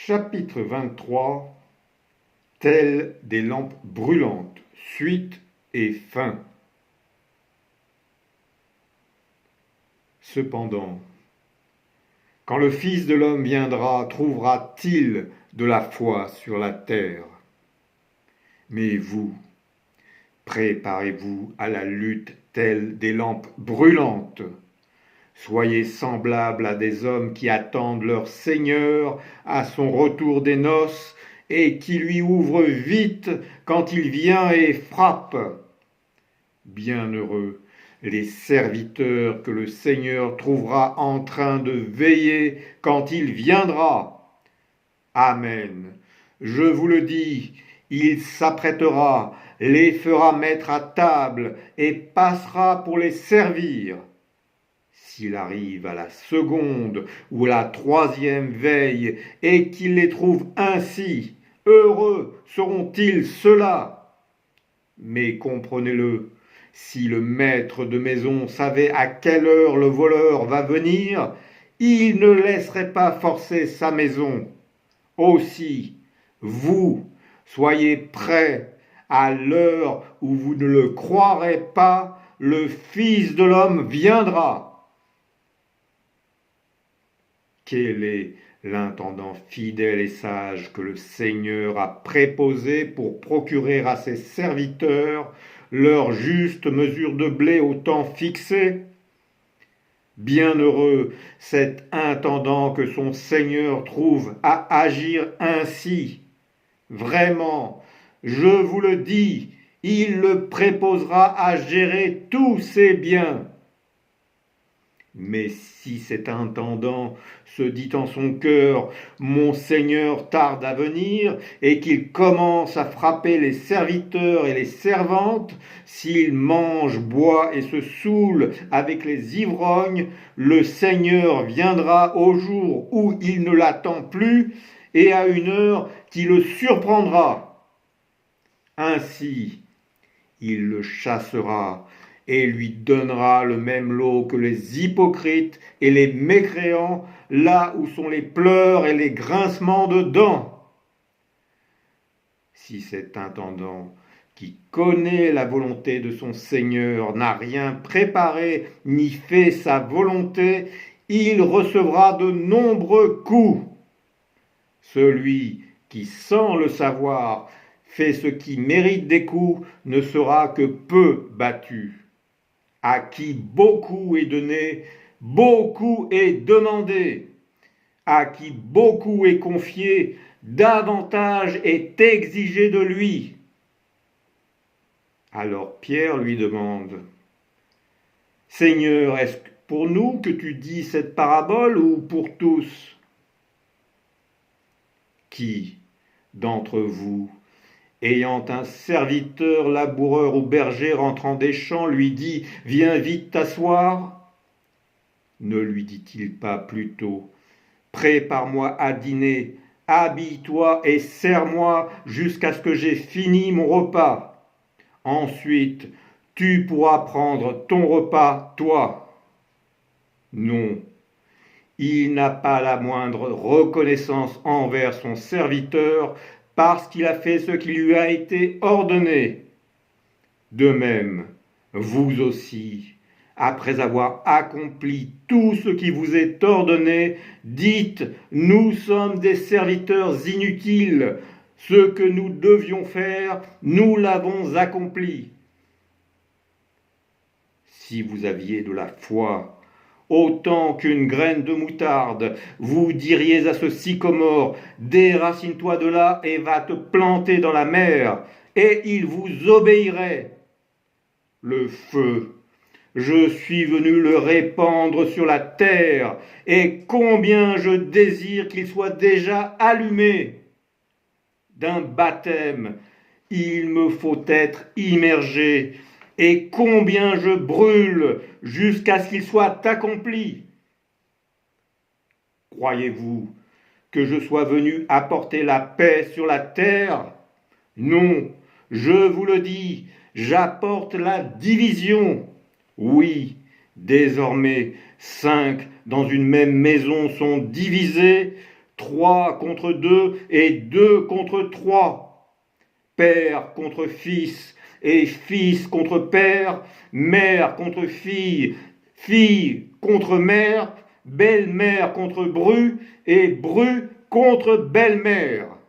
Chapitre 23. Telles des lampes brûlantes, suite et fin. Cependant, quand le Fils de l'homme viendra, trouvera-t-il de la foi sur la terre? Mais vous, préparez-vous à la lutte telle des lampes brûlantes. Soyez semblables à des hommes qui attendent leur Seigneur à son retour des noces et qui lui ouvrent vite quand il vient et frappe. Bienheureux les serviteurs que le Seigneur trouvera en train de veiller quand il viendra. Amen. Je vous le dis, il s'apprêtera, les fera mettre à table et passera pour les servir. S'il arrive à la seconde ou la troisième veille et qu'il les trouve ainsi, heureux seront-ils ceux-là. Mais comprenez-le, si le maître de maison savait à quelle heure le voleur va venir, il ne laisserait pas forcer sa maison. Aussi, vous, soyez prêts à l'heure où vous ne le croirez pas, le Fils de l'homme viendra. Quel est l'intendant fidèle et sage que le Seigneur a préposé pour procurer à ses serviteurs leur juste mesure de blé au temps fixé? Bienheureux cet intendant que son Seigneur trouve à agir ainsi. Vraiment, je vous le dis, il le préposera à gérer tous ses biens. Mais si cet intendant se dit en son cœur « Mon Seigneur tarde à venir » et qu'il commence à frapper les serviteurs et les servantes, s'il mange, boit et se saoule avec les ivrognes, le Seigneur viendra au jour où il ne l'attend plus et à une heure qui le surprendra. Ainsi, il le chassera et lui donnera le même lot que les hypocrites et les mécréants, là où sont les pleurs et les grincements de dents. Si cet intendant, qui connaît la volonté de son Seigneur, n'a rien préparé ni fait sa volonté, il recevra de nombreux coups. Celui qui, sans le savoir, fait ce qui mérite des coups, ne sera que peu battu. À qui beaucoup est donné, beaucoup est demandé. À qui beaucoup est confié, davantage est exigé de lui. Alors Pierre lui demande, « Seigneur, est-ce pour nous que tu dis cette parabole ou pour tous? Qui d'entre vous, ayant un serviteur laboureur ou berger rentrant des champs, lui dit « Viens vite t'asseoir » ne lui dit-il pas plutôt « Prépare-moi à dîner, habille-toi et sers-moi jusqu'à ce que j'ai fini mon repas. Ensuite, tu pourras prendre ton repas, toi. » Non, il n'a pas la moindre reconnaissance envers son serviteur parce qu'il a fait ce qui lui a été ordonné. De même, vous aussi, après avoir accompli tout ce qui vous est ordonné, dites « Nous sommes des serviteurs inutiles, ce que nous devions faire, nous l'avons accompli. » Si vous aviez de la foi, autant qu'une graine de moutarde, vous diriez à ce sycomore, déracine-toi de là et va te planter dans la mer, et il vous obéirait. Le feu, je suis venu le répandre sur la terre, et combien je désire qu'il soit déjà allumé. D'un baptême, il me faut être immergé, et combien je brûle jusqu'à ce qu'il soit accompli. Croyez-vous que je sois venu apporter la paix sur la terre? Non, je vous le dis, j'apporte la division. Oui, désormais, 5 dans une même maison sont divisés, 3 contre 2 et 2 contre 3, père contre fils et fils contre père, mère contre fille, fille contre mère, belle-mère contre bru et bru contre belle-mère.